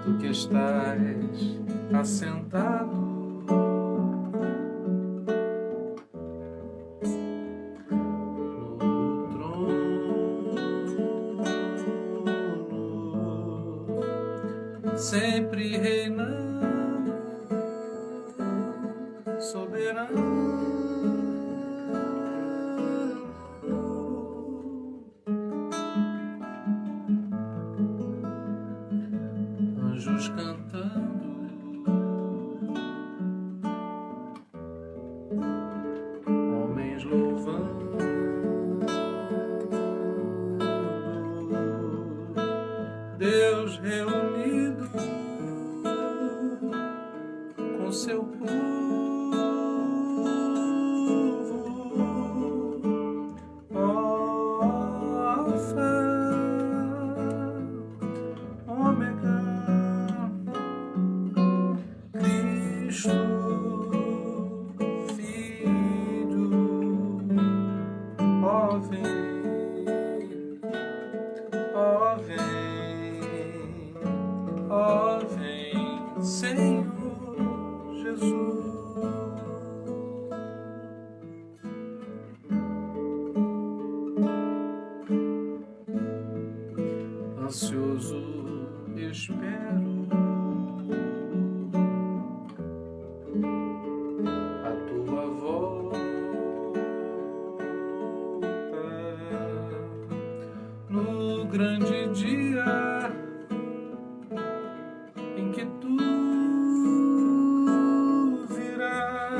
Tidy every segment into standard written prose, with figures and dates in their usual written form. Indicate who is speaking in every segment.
Speaker 1: Tu que estás assentado no trono, sempre reinando, soberano. Anjos cantando, homens louvando, Deus reunido com seu povo. Alfa, Ômega, Cristo, Filho, ó vem, ó vem, ó vem, Senhor Jesus. Ansioso espero a tua volta no grande dia em que tu virás.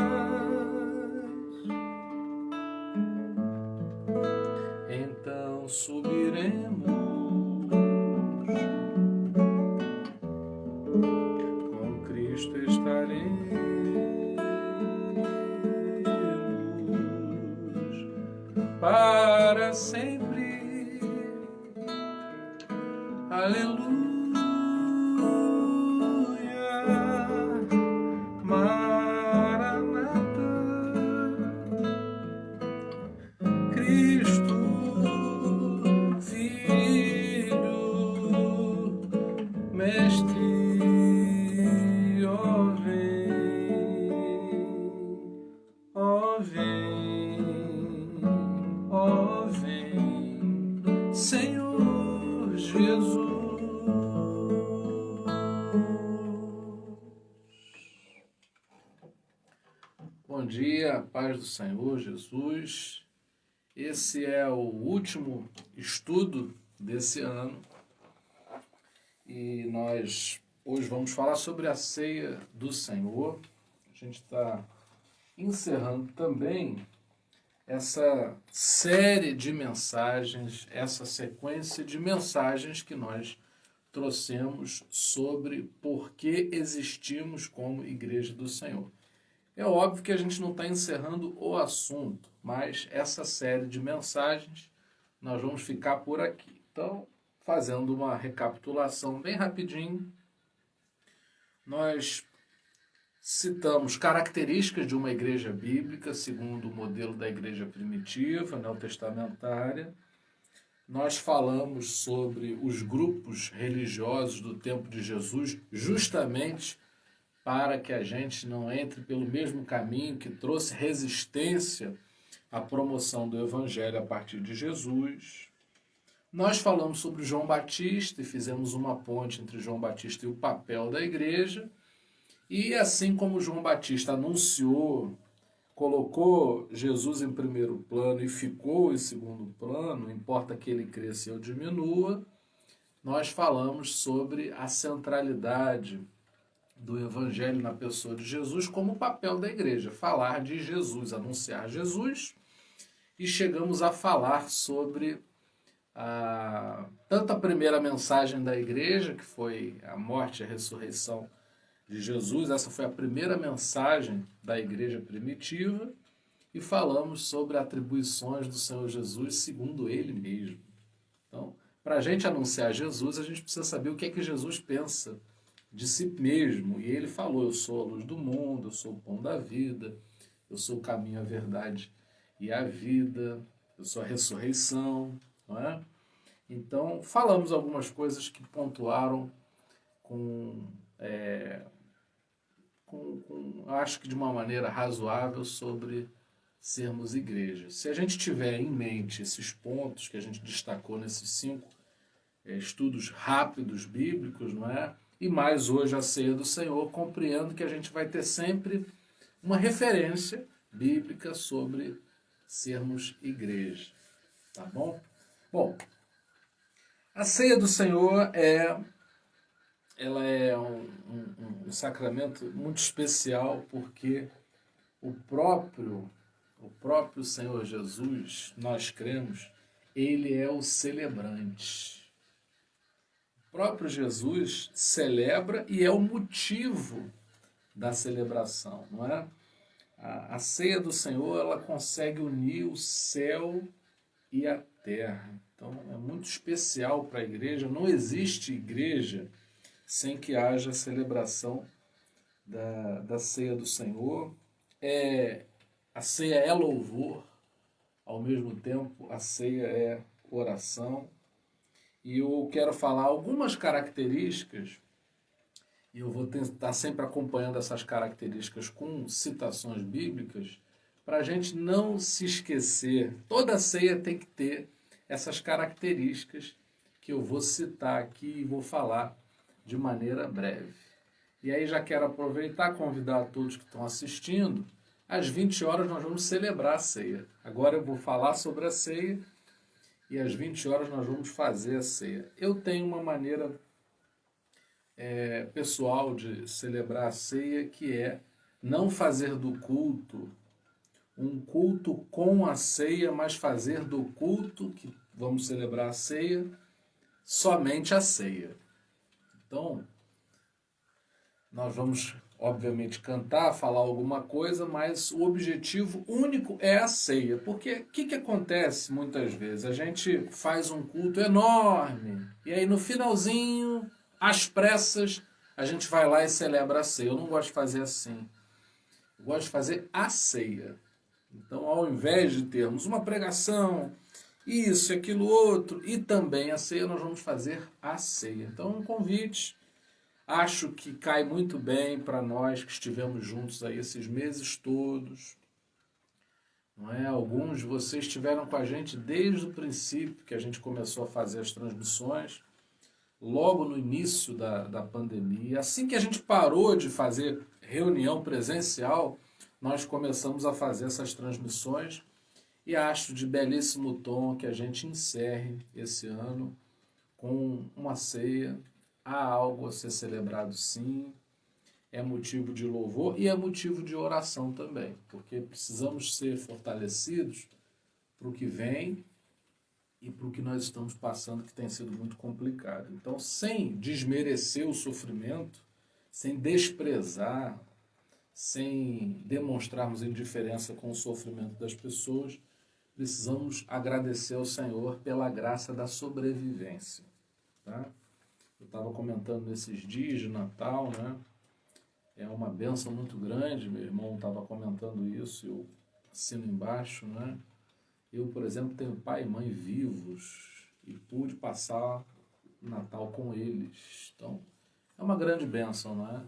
Speaker 1: Então subiremos com Cristo, estaremos para sempre. Aleluia. Maranata, Cristo, Filho, Mestre, ó vem, ó vem, Senhor Jesus. Bom dia, paz do Senhor Jesus. Esse é o último estudo desse ano e nós hoje vamos falar sobre a ceia do Senhor. A gente está encerrando também essa série de mensagens, essa sequência de mensagens que nós trouxemos sobre por que existimos como Igreja do Senhor. É óbvio que a gente não está encerrando o assunto, mas essa série de mensagens nós vamos ficar por aqui. Então, fazendo uma recapitulação bem rapidinho, nós citamos características de uma igreja bíblica, segundo o modelo da igreja primitiva, neotestamentária. Nós falamos sobre os grupos religiosos do tempo de Jesus, justamente para que a gente não entre pelo mesmo caminho que trouxe resistência à promoção do Evangelho a partir de Jesus. Nós falamos sobre João Batista e fizemos uma ponte entre João Batista e o papel da igreja. E assim como João Batista anunciou, colocou Jesus em primeiro plano e ficou em segundo plano, não importa que ele cresça ou diminua, nós falamos sobre a centralidade do Evangelho na pessoa de Jesus como papel da igreja, falar de Jesus, anunciar Jesus, e chegamos a falar sobre tanto a primeira mensagem da igreja, que foi a morte e a ressurreição de Jesus. Essa foi a primeira mensagem da igreja primitiva e falamos sobre atribuições do Senhor Jesus segundo ele mesmo. Então, para a gente anunciar Jesus, a gente precisa saber o que é que Jesus pensa de si mesmo. E ele falou: eu sou a luz do mundo, eu sou o pão da vida, eu sou o caminho, a verdade e a vida, eu sou a ressurreição, não é? Então, falamos algumas coisas que pontuaram acho que de uma maneira razoável, sobre sermos igreja. Se a gente tiver em mente esses pontos que a gente destacou nesses 5 estudos rápidos bíblicos, não é? E mais hoje a ceia do Senhor, compreendo que a gente vai ter sempre uma referência bíblica sobre sermos igreja. Tá bom? Bom, a ceia do Senhor ela é um sacramento muito especial, porque o próprio Senhor Jesus, nós cremos, ele é o celebrante. O próprio Jesus celebra e é o motivo da celebração, não é? A ceia do Senhor, ela consegue unir o céu e a terra. Então, é muito especial para a igreja. Não existe igreja sem que haja celebração da ceia do Senhor. A ceia é louvor, ao mesmo tempo a ceia é oração. E eu quero falar algumas características, e eu vou estar sempre acompanhando essas características com citações bíblicas, para a gente não se esquecer. Toda ceia tem que ter essas características que eu vou citar aqui e vou falar de maneira breve. E aí já quero aproveitar e convidar a todos que estão assistindo. Às 20 horas nós vamos celebrar a ceia. Agora eu vou falar sobre a ceia e às 20 horas nós vamos fazer a ceia. Eu tenho uma maneira pessoal de celebrar a ceia, que é não fazer do culto um culto com a ceia, mas fazer do culto que vamos celebrar a ceia somente a ceia. Então, nós vamos, obviamente, cantar, falar alguma coisa, mas o objetivo único é a ceia. Porque o que acontece muitas vezes? A gente faz um culto enorme e aí no finalzinho, às pressas, a gente vai lá e celebra a ceia. Eu não gosto de fazer assim. Eu gosto de fazer a ceia. Então, ao invés de termos uma pregação, isso, aquilo, outro, e também a ceia, nós vamos fazer a ceia. Então, um convite. Acho que cai muito bem para nós que estivemos juntos aí esses meses todos. Não é? Alguns de vocês estiveram com a gente desde o princípio que a gente começou a fazer as transmissões, logo no início da pandemia. Assim que a gente parou de fazer reunião presencial, nós começamos a fazer essas transmissões, e acho de belíssimo tom que a gente encerre esse ano com uma ceia. Há algo a ser celebrado, sim, é motivo de louvor e é motivo de oração também, porque precisamos ser fortalecidos para o que vem e para o que nós estamos passando, que tem sido muito complicado. Então, sem desmerecer o sofrimento, sem desprezar, sem demonstrarmos indiferença com o sofrimento das pessoas, precisamos agradecer ao Senhor pela graça da sobrevivência. Tá? Eu estava comentando nesses dias de Natal, né? É uma bênção muito grande, meu irmão estava comentando isso, eu assino embaixo, né? Eu, por exemplo, tenho pai e mãe vivos e pude passar o Natal com eles. Então, é uma grande bênção, não é?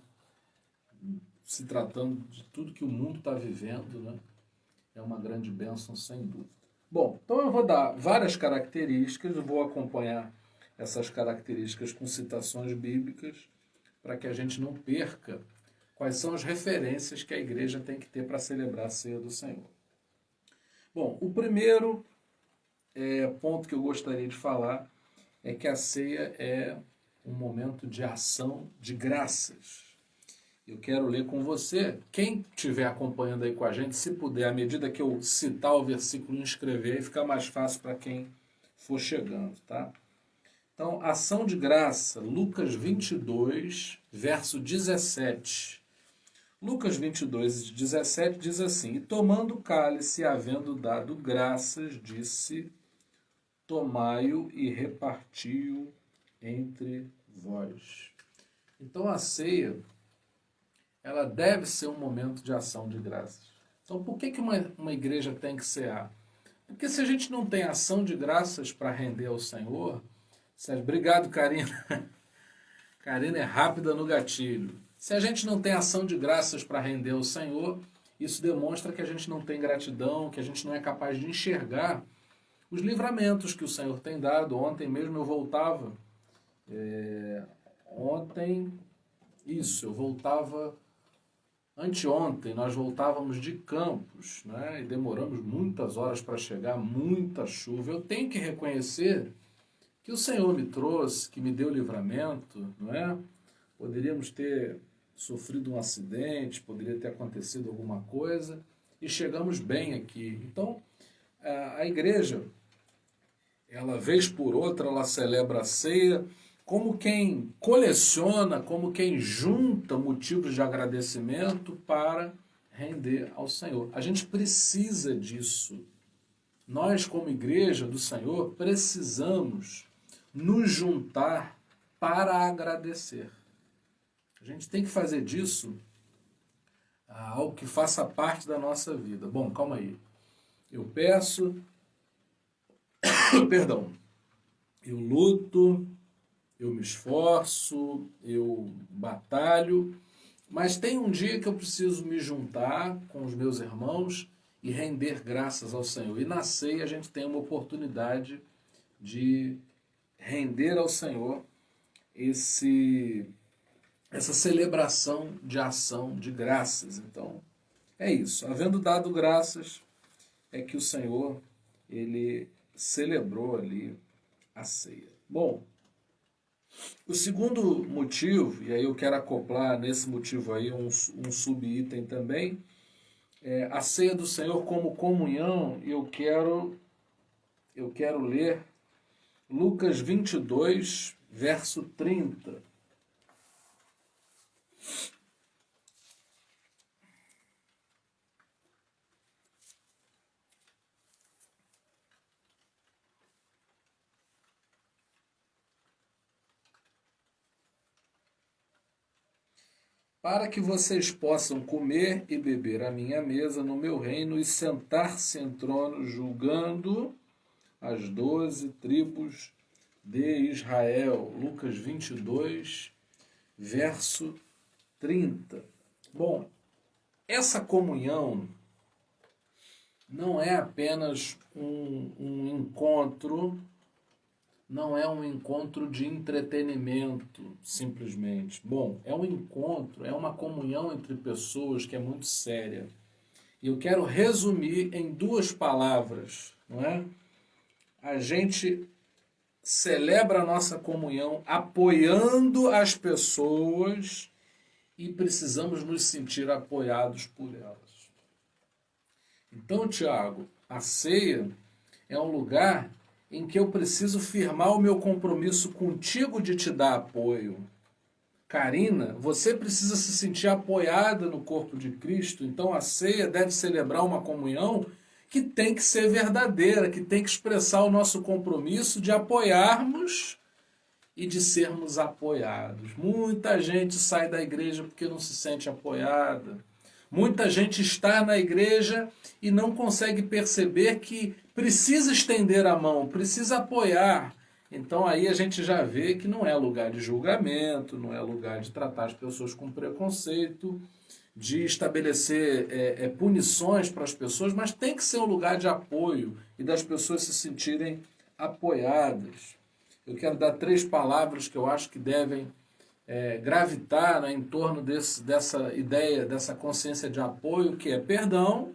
Speaker 1: Se tratando de tudo que o mundo está vivendo, né? É uma grande bênção, sem dúvida. Bom, então eu vou dar várias características, eu vou acompanhar essas características com citações bíblicas, para que a gente não perca quais são as referências que a igreja tem que ter para celebrar a ceia do Senhor. Bom, o primeiro ponto que eu gostaria de falar é que a ceia é um momento de ação de graças. Eu quero ler com você. Quem estiver acompanhando aí com a gente, se puder, à medida que eu citar o versículo, inscrever, aí fica mais fácil para quem for chegando, tá? Então, ação de graça, Lucas 22, verso 17. Lucas 22, 17 diz assim: E tomando o cálice, havendo dado graças, disse: Tomai-o e reparti-o entre vós. Então, a ceia, ela deve ser um momento de ação de graças. Então, por que uma igreja tem que cear? Porque se a gente não tem ação de graças para render ao Senhor... Sérgio, obrigado, Karina. Karina é rápida no gatilho. Se a gente não tem ação de graças para render ao Senhor, isso demonstra que a gente não tem gratidão, que a gente não é capaz de enxergar os livramentos que o Senhor tem dado. Ontem mesmo eu voltava. Anteontem nós voltávamos de Campos, né? E demoramos muitas horas para chegar, muita chuva. Eu tenho que reconhecer que o Senhor me trouxe, que me deu livramento, não é? Poderíamos ter sofrido um acidente, poderia ter acontecido alguma coisa, e chegamos bem aqui. Então, a igreja, ela vez por outra, ela celebra a ceia como quem coleciona, como quem junta motivos de agradecimento para render ao Senhor. A gente precisa disso. Nós, como igreja do Senhor, precisamos nos juntar para agradecer. A gente tem que fazer disso algo que faça parte da nossa vida. Bom, calma aí. Eu peço, perdão, eu luto, eu me esforço, eu batalho, mas tem um dia que eu preciso me juntar com os meus irmãos e render graças ao Senhor. E na ceia a gente tem uma oportunidade de render ao Senhor essa celebração de ação de graças. Então, é isso. Havendo dado graças, é que o Senhor, ele celebrou ali a ceia. Bom, o segundo motivo, e aí eu quero acoplar nesse motivo aí um subitem também, é a ceia do Senhor como comunhão, e eu quero ler Lucas 22, verso 30. Para que vocês possam comer e beber à minha mesa no meu reino e sentar-se em trono julgando as 12 tribos de Israel. Lucas 22, verso 30. Bom, essa comunhão não é apenas um encontro, não é um encontro de entretenimento, simplesmente. Bom, é um encontro, é uma comunhão entre pessoas que é muito séria. E eu quero resumir em 2 palavras, não é? A gente celebra a nossa comunhão apoiando as pessoas e precisamos nos sentir apoiados por elas. Então, Tiago, a ceia é um lugar em que eu preciso firmar o meu compromisso contigo de te dar apoio. Karina, você precisa se sentir apoiada no corpo de Cristo, então a ceia deve celebrar uma comunhão que tem que ser verdadeira, que tem que expressar o nosso compromisso de apoiarmos e de sermos apoiados. Muita gente sai da igreja porque não se sente apoiada. Muita gente está na igreja e não consegue perceber que precisa estender a mão, precisa apoiar. Então aí a gente já vê que não é lugar de julgamento, não é lugar de tratar as pessoas com preconceito, de estabelecer punições para as pessoas, mas tem que ser um lugar de apoio e das pessoas se sentirem apoiadas. Eu quero dar 3 palavras que eu acho que devem gravitar, né, em torno dessa ideia, dessa consciência de apoio, que é perdão,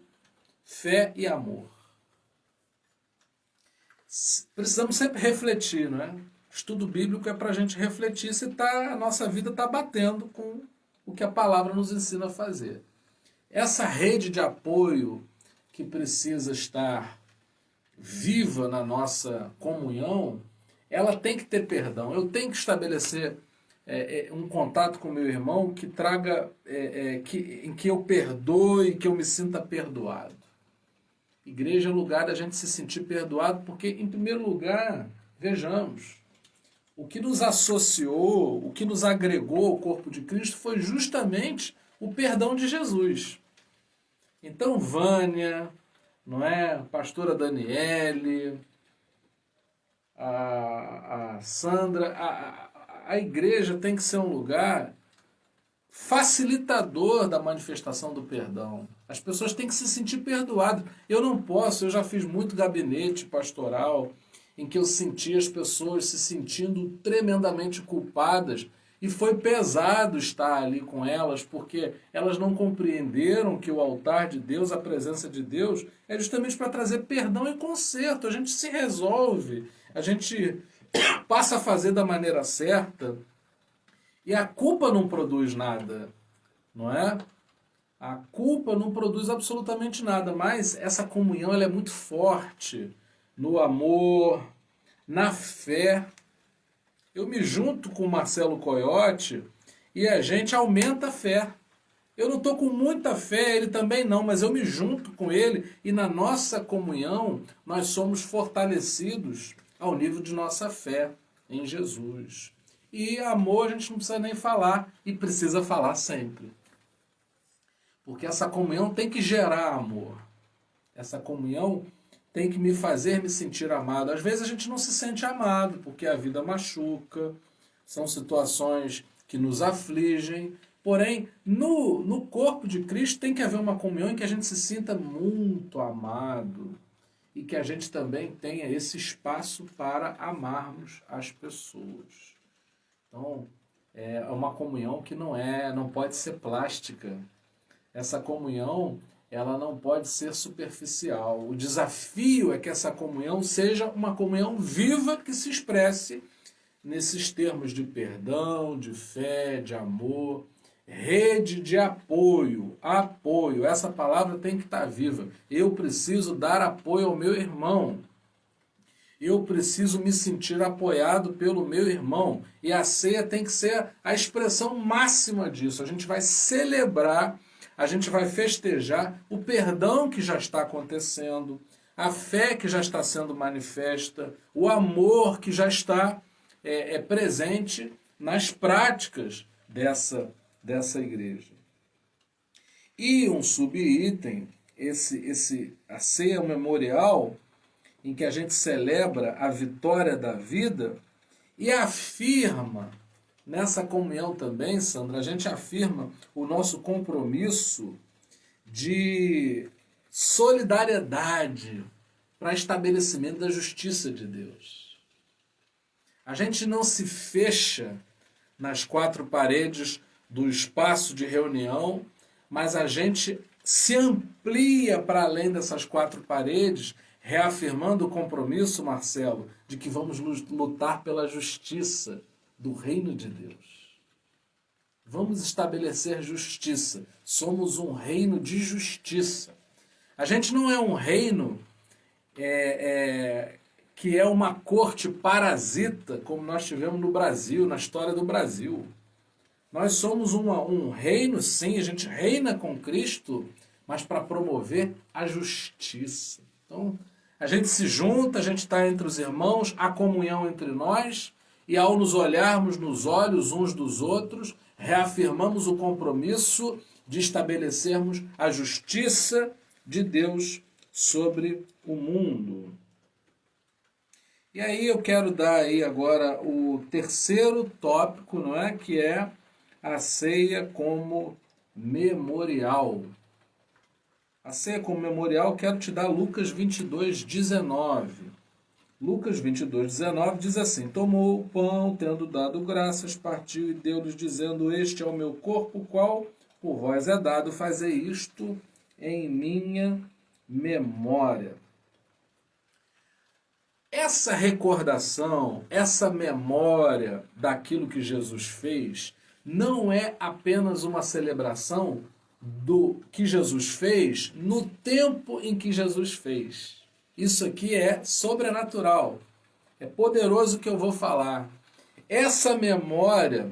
Speaker 1: fé e amor. Precisamos sempre refletir, não é? Estudo bíblico é para a gente refletir se a nossa vida está batendo com o que a palavra nos ensina a fazer. Essa rede de apoio que precisa estar viva na nossa comunhão ela tem que ter perdão. Eu tenho que estabelecer um contato com meu irmão que traga, em que eu perdoe, que eu me sinta perdoado. Igreja é lugar da gente se sentir perdoado, porque, em primeiro lugar, vejamos, o que nos associou, o que nos agregou ao corpo de Cristo foi justamente o perdão de Jesus. Então, Vânia, não é? Pastora Daniele, a Sandra, a igreja tem que ser um lugar facilitador da manifestação do perdão. As pessoas têm que se sentir perdoadas. Eu não posso, eu já fiz muito gabinete pastoral em que eu senti as pessoas se sentindo tremendamente culpadas e foi pesado estar ali com elas porque elas não compreenderam que o altar de Deus, a presença de Deus, é justamente para trazer perdão e conserto. A gente se resolve, a gente passa a fazer da maneira certa e a culpa não produz nada, não é? A culpa não produz absolutamente nada, mas essa comunhão ela é muito forte no amor, na fé. Eu me junto com o Marcelo Coyote e a gente aumenta a fé. Eu não estou com muita fé, ele também não, mas eu me junto com ele e na nossa comunhão nós somos fortalecidos ao nível de nossa fé em Jesus. E amor a gente não precisa nem falar e precisa falar sempre. Porque essa comunhão tem que gerar amor. Essa comunhão tem que me fazer me sentir amado. Às vezes a gente não se sente amado porque a vida machuca, são situações que nos afligem. Porém, no corpo de Cristo tem que haver uma comunhão em que a gente se sinta muito amado e que a gente também tenha esse espaço para amarmos as pessoas. Então, é uma comunhão que não pode ser plástica. Essa comunhão, ela não pode ser superficial. O desafio é que essa comunhão seja uma comunhão viva que se expresse nesses termos de perdão, de fé, de amor, rede de apoio. Apoio, essa palavra tem que estar viva. Eu preciso dar apoio ao meu irmão. Eu preciso me sentir apoiado pelo meu irmão. E a ceia tem que ser a expressão máxima disso. A gente vai celebrar, a gente vai festejar o perdão que já está acontecendo, a fé que já está sendo manifesta, o amor que já está presente nas práticas dessa igreja. E um subitem, a ceia memorial, em que a gente celebra a vitória da vida e afirma, nessa comunhão também, Sandra, a gente afirma o nosso compromisso de solidariedade para estabelecimento da justiça de Deus. A gente não se fecha nas quatro paredes do espaço de reunião, mas a gente se amplia para além dessas quatro paredes, reafirmando o compromisso, Marcelo, de que vamos lutar pela justiça do reino de Deus. Vamos estabelecer justiça. Somos um reino de justiça. A gente não é um reino que é uma corte parasita, como nós tivemos no Brasil, na história do Brasil. Nós somos um reino, sim, a gente reina com Cristo, mas para promover a justiça. Então, a gente se junta, a gente está entre os irmãos, há comunhão entre nós, e ao nos olharmos nos olhos uns dos outros, reafirmamos o compromisso de estabelecermos a justiça de Deus sobre o mundo. E aí eu quero dar aí agora o terceiro tópico, não é? Que é a ceia como memorial. A ceia como memorial, quero te dar Lucas 22:19. Lucas 22:19 diz assim: tomou o pão, tendo dado graças, partiu e deu-lhes, dizendo: este é o meu corpo, qual por vós é dado, fazei isto em minha memória. Essa recordação, essa memória daquilo que Jesus fez, não é apenas uma celebração do que Jesus fez no tempo em que Jesus fez. Isso aqui é sobrenatural. É poderoso o que eu vou falar. Essa memória,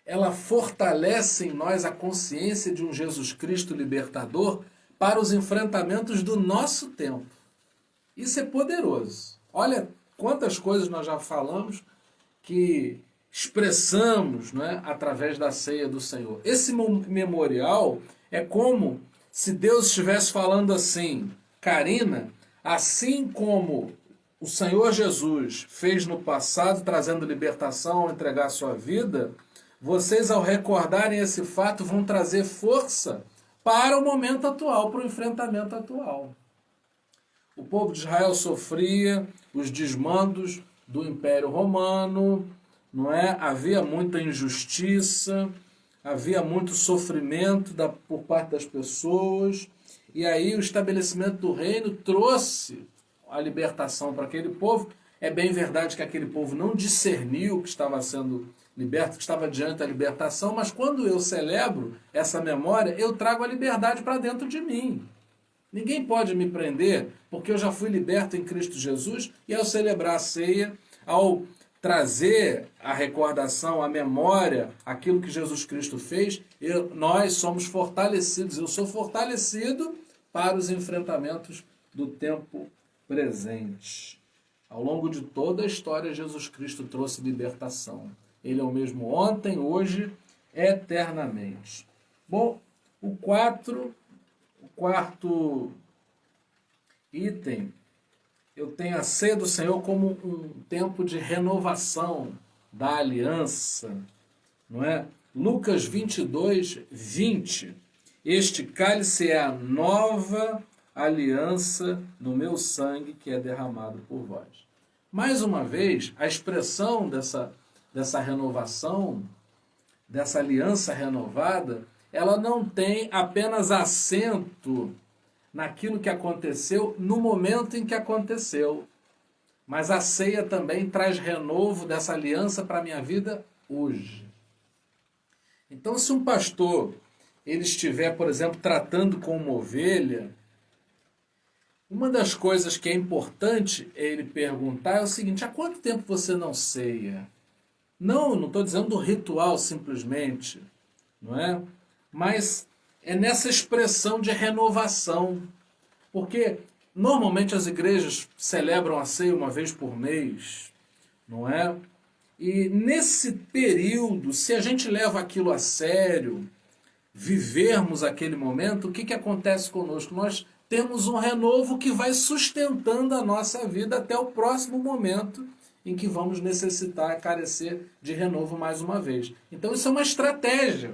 Speaker 1: ela fortalece em nós a consciência de um Jesus Cristo libertador para os enfrentamentos do nosso tempo. Isso é poderoso. Olha quantas coisas nós já falamos que expressamos, não é, através da ceia do Senhor. Esse memorial é como se Deus estivesse falando assim: Karina, assim como o Senhor Jesus fez no passado, trazendo libertação ao entregar sua vida, vocês, ao recordarem esse fato, vão trazer força para o momento atual, para o enfrentamento atual. O povo de Israel sofria os desmandos do Império Romano, não é? Havia muita injustiça, havia muito sofrimento por parte das pessoas, e aí o estabelecimento do reino trouxe a libertação para aquele povo. É bem verdade que aquele povo não discerniu que estava sendo liberto, que estava diante da libertação, mas quando eu celebro essa memória, eu trago a liberdade para dentro de mim. Ninguém pode me prender, porque eu já fui liberto em Cristo Jesus, e ao celebrar a ceia, ao trazer a recordação, a memória, aquilo que Jesus Cristo fez, nós somos fortalecidos. Eu sou fortalecido para os enfrentamentos do tempo presente. Ao longo de toda a história, Jesus Cristo trouxe libertação. Ele é o mesmo ontem, hoje, eternamente. Bom, o quarto item, eu tenho a ceia do Senhor como um tempo de renovação da aliança, não é? Lucas 22, 20. Este cálice é a nova aliança no meu sangue que é derramado por vós. Mais uma vez, a expressão dessa renovação, dessa aliança renovada, ela não tem apenas assento naquilo que aconteceu no momento em que aconteceu, mas a ceia também traz renovo dessa aliança para a minha vida hoje. Então, se um pastor ele estiver, por exemplo, tratando com uma ovelha, uma das coisas que é importante ele perguntar é o seguinte: há quanto tempo você não ceia? Não estou dizendo do ritual simplesmente, não é? Mas é nessa expressão de renovação. Porque normalmente as igrejas celebram a ceia uma vez por mês, não é? E nesse período, se a gente leva aquilo a sério, vivermos aquele momento, o que acontece conosco? Nós temos um renovo que vai sustentando a nossa vida até o próximo momento em que vamos necessitar, carecer de renovo mais uma vez. Então isso é uma estratégia.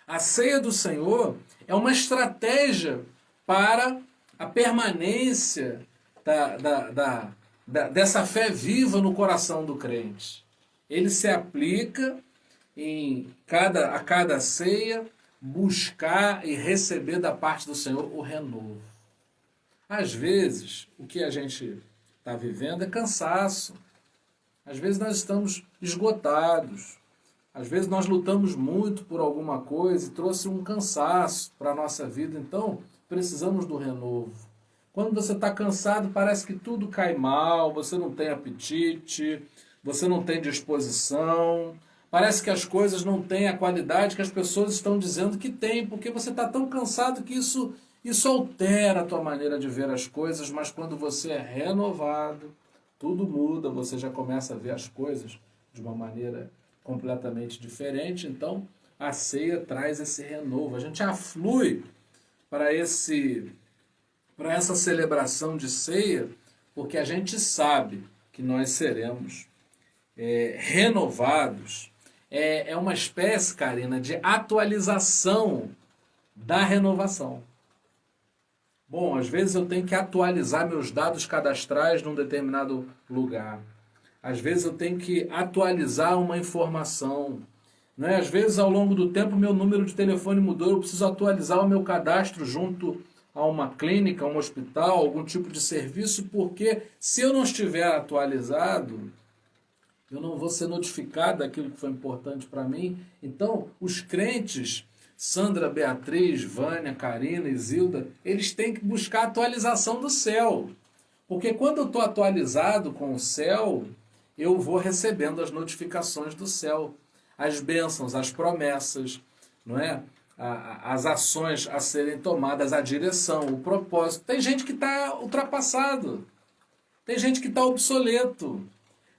Speaker 1: A ceia do Senhor é uma estratégia para a permanência dessa fé viva no coração do crente. Ele se aplica a cada ceia, buscar e receber da parte do Senhor o renovo. Às vezes, o que a gente está vivendo é cansaço. Às vezes nós estamos esgotados. Às vezes nós lutamos muito por alguma coisa e trouxe um cansaço para a nossa vida. Então, precisamos do renovo. Quando você está cansado, parece que tudo cai mal, você não tem apetite, você não tem disposição, parece que as coisas não têm a qualidade que as pessoas estão dizendo que tem, porque você está tão cansado que isso altera a tua maneira de ver as coisas, mas quando você é renovado, tudo muda, você já começa a ver as coisas de uma maneira completamente diferente. Então, a ceia traz esse renovo. A gente aflui para essa celebração de ceia, porque a gente sabe que nós seremos renovados. É uma espécie, Karina, de atualização da renovação. Bom, às vezes eu tenho que atualizar meus dados cadastrais num determinado lugar. Às vezes eu tenho que atualizar uma informação. Né? Às vezes, ao longo do tempo, meu número de telefone mudou, eu preciso atualizar o meu cadastro junto a uma clínica, a um hospital, algum tipo de serviço, porque se eu não estiver atualizado, eu não vou ser notificado daquilo que foi importante para mim. Então, os crentes, Sandra, Beatriz, Vânia, Karina, Isilda, eles têm que buscar a atualização do céu. Porque quando eu estou atualizado com o céu, eu vou recebendo as notificações do céu, as bênçãos, as promessas, não é? As ações a serem tomadas, a direção, o propósito. Tem gente que está ultrapassado, tem gente que está obsoleto,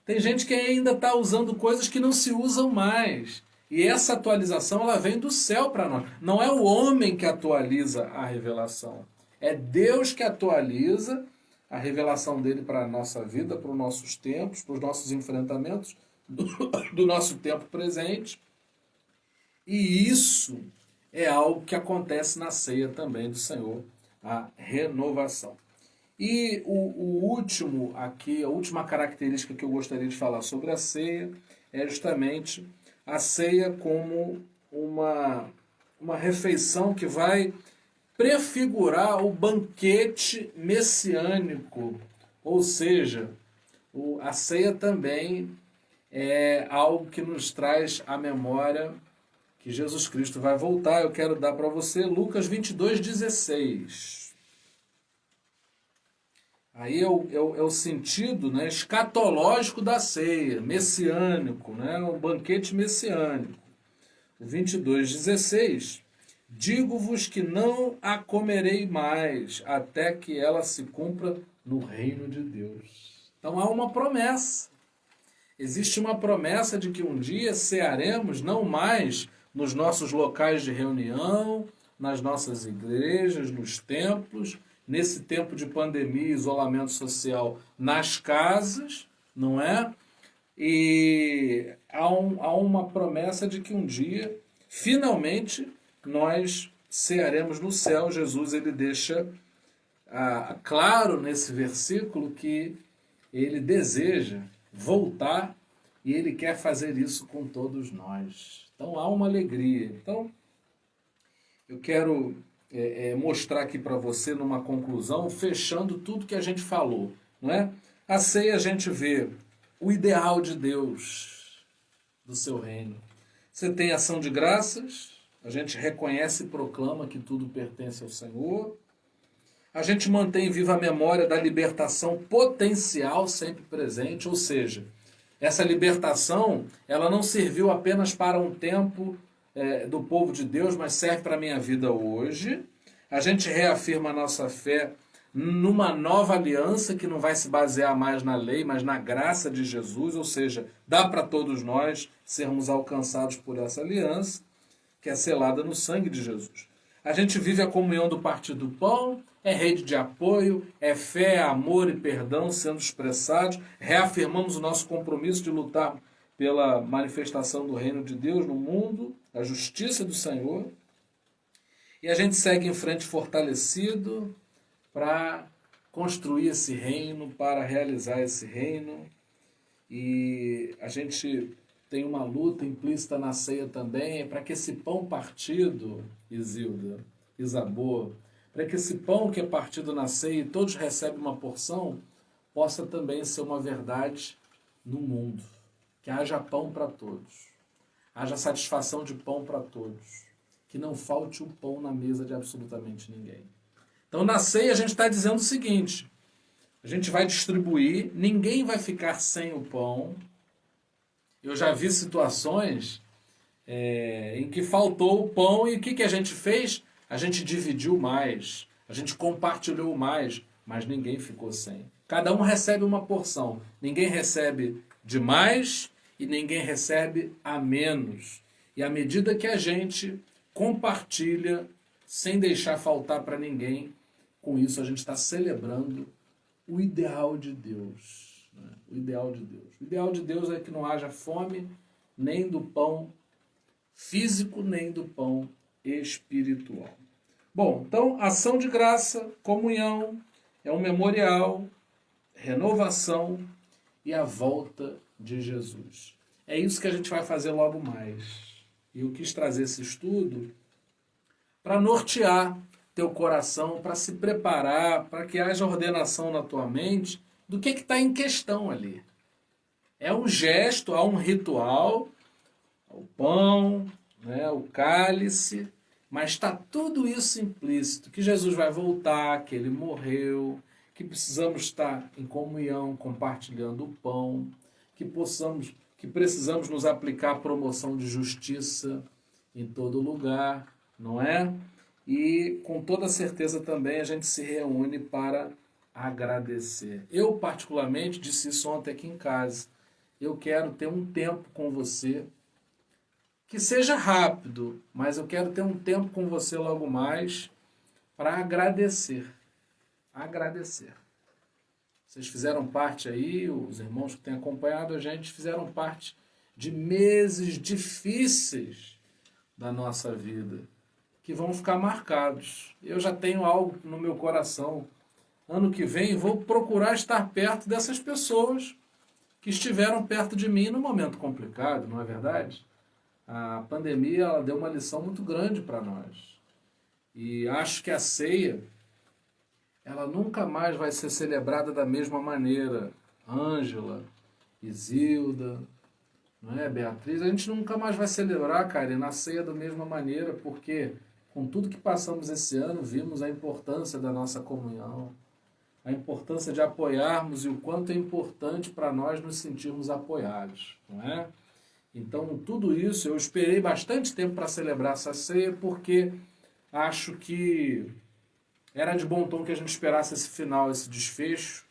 Speaker 1: tem gente que ainda está usando coisas que não se usam mais. E essa atualização ela vem do céu para nós. Não é o homem que atualiza a revelação. É Deus que atualiza a revelação dele para a nossa vida, para os nossos tempos, para os nossos enfrentamentos do nosso tempo presente. E isso é algo que acontece na ceia também do Senhor, a renovação. E o último aqui, a última característica que eu gostaria de falar sobre a ceia é justamente a ceia como uma refeição que vai prefigurar o banquete messiânico. Ou seja, a ceia também é algo que nos traz à memória que Jesus Cristo vai voltar. Eu quero dar para você Lucas 22:16. Aí é o sentido, né, escatológico da ceia, messiânico, né, o banquete messiânico. O 22:16, digo-vos que não a comerei mais, até que ela se cumpra no reino de Deus. Então há uma promessa. Existe uma promessa de que um dia cearemos não mais nos nossos locais de reunião, nas nossas igrejas, nos templos, nesse tempo de pandemia e isolamento social, nas casas, não é? E há uma promessa de que um dia, finalmente, nós cearemos no céu. Jesus ele deixa claro nesse versículo que ele deseja voltar e ele quer fazer isso com todos nós. Então há uma alegria. Então, eu quero mostrar aqui para você numa conclusão, fechando tudo que a gente falou, não é? A ceia a gente vê o ideal de Deus, do seu reino. Você tem ação de graças, a gente reconhece e proclama que tudo pertence ao Senhor. A gente mantém viva a memória da libertação potencial sempre presente, ou seja, essa libertação ela não serviu apenas para um tempo do povo de Deus, mas serve para a minha vida hoje. A gente reafirma a nossa fé numa nova aliança que não vai se basear mais na lei, mas na graça de Jesus, ou seja, dá para todos nós sermos alcançados por essa aliança, que é selada no sangue de Jesus. A gente vive a comunhão do partir do pão, é rede de apoio, é fé, amor e perdão sendo expressados, reafirmamos o nosso compromisso de lutar pela manifestação do reino de Deus no mundo, a justiça do Senhor, e a gente segue em frente fortalecido para construir esse reino, para realizar esse reino, e a gente tem uma luta implícita na ceia também, para que esse pão partido, Isilda, Isabô, para que esse pão que é partido na ceia e todos recebem uma porção, possa também ser uma verdade no mundo. Que haja pão para todos. Haja satisfação de pão para todos. Que não falte o pão na mesa de absolutamente ninguém. Então, na ceia, a gente está dizendo o seguinte. A gente vai distribuir, ninguém vai ficar sem o pão. Eu já vi situações em que faltou o pão e o que a gente fez? A gente dividiu mais, a gente compartilhou mais, mas ninguém ficou sem. Cada um recebe uma porção. Ninguém recebe demais e ninguém recebe a menos. E à medida que a gente compartilha, sem deixar faltar para ninguém, com isso a gente está celebrando o ideal de Deus. Né? O ideal de Deus. O ideal de Deus é que não haja fome nem do pão físico, nem do pão espiritual. Bom, então, ação de graça, comunhão, é um memorial, renovação e a volta de Jesus. É isso que a gente vai fazer logo mais. E eu quis trazer esse estudo para nortear teu coração, para se preparar, para que haja ordenação na tua mente do que está em questão ali. É um gesto, há um ritual, o pão, né, o cálice, mas está tudo isso implícito, que Jesus vai voltar, que ele morreu, que precisamos estar em comunhão, compartilhando o pão, que precisamos nos aplicar à promoção de justiça em todo lugar, não é? E com toda certeza também a gente se reúne para agradecer. Eu particularmente disse isso ontem aqui em casa. Eu quero ter um tempo com você, que seja rápido, mas eu quero ter um tempo com você logo mais para agradecer. Agradecer. Vocês fizeram parte aí, os irmãos que têm acompanhado a gente, fizeram parte de meses difíceis da nossa vida, que vão ficar marcados. Eu já tenho algo no meu coração. Ano que vem vou procurar estar perto dessas pessoas que estiveram perto de mim num momento complicado, não é verdade? A pandemia ela deu uma lição muito grande para nós. E acho que a ceia ela nunca mais vai ser celebrada da mesma maneira. Ângela, Isilda, não é, Beatriz, a gente nunca mais vai celebrar, cara, na ceia da mesma maneira, porque com tudo que passamos esse ano, vimos a importância da nossa comunhão, a importância de apoiarmos e o quanto é importante para nós nos sentirmos apoiados, não é? Então, tudo isso, eu esperei bastante tempo para celebrar essa ceia, porque acho que era de bom tom que a gente esperasse esse final, esse desfecho,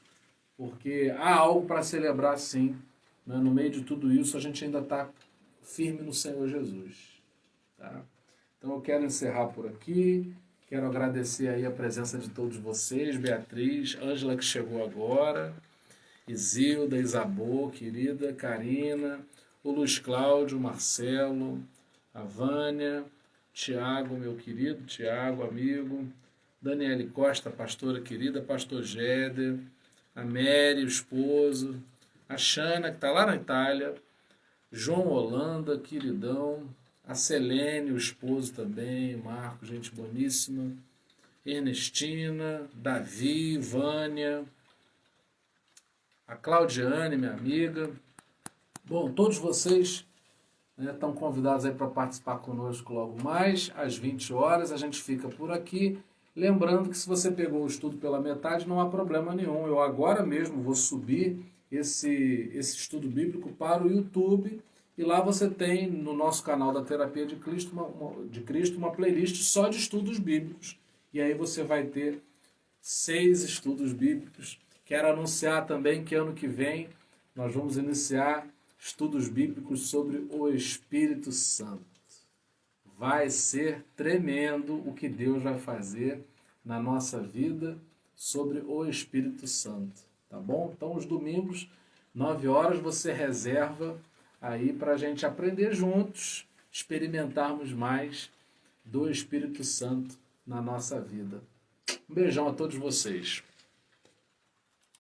Speaker 1: porque há algo para celebrar sim. Né? No meio de tudo isso, a gente ainda está firme no Senhor Jesus. Tá? Então eu quero encerrar por aqui, quero agradecer aí a presença de todos vocês, Beatriz, Ângela que chegou agora, Isilda, Isabô, querida, Karina, o Luiz Cláudio, Marcelo, a Vânia, Tiago, meu querido, Tiago, amigo, Daniele Costa, pastora querida, pastor Géder, a Mary, o esposo, a Xana, que está lá na Itália, João Holanda, queridão, a Selene, o esposo também, Marco, gente boníssima, Ernestina, Davi, Vânia, a Claudiane, minha amiga. Bom, todos vocês estão convidados aí para participar conosco logo mais, às 20 horas, a gente fica por aqui. Lembrando que se você pegou o estudo pela metade, não há problema nenhum. Eu agora mesmo vou subir esse estudo bíblico para o YouTube e lá você tem no nosso canal da Terapia de Cristo uma playlist só de estudos bíblicos. E aí você vai ter 6 estudos bíblicos. Quero anunciar também que ano que vem nós vamos iniciar estudos bíblicos sobre o Espírito Santo. Vai ser tremendo o que Deus vai fazer na nossa vida sobre o Espírito Santo, tá bom? Então, os domingos, 9 horas, você reserva aí para a gente aprender juntos, experimentarmos mais do Espírito Santo na nossa vida. Um beijão a todos vocês.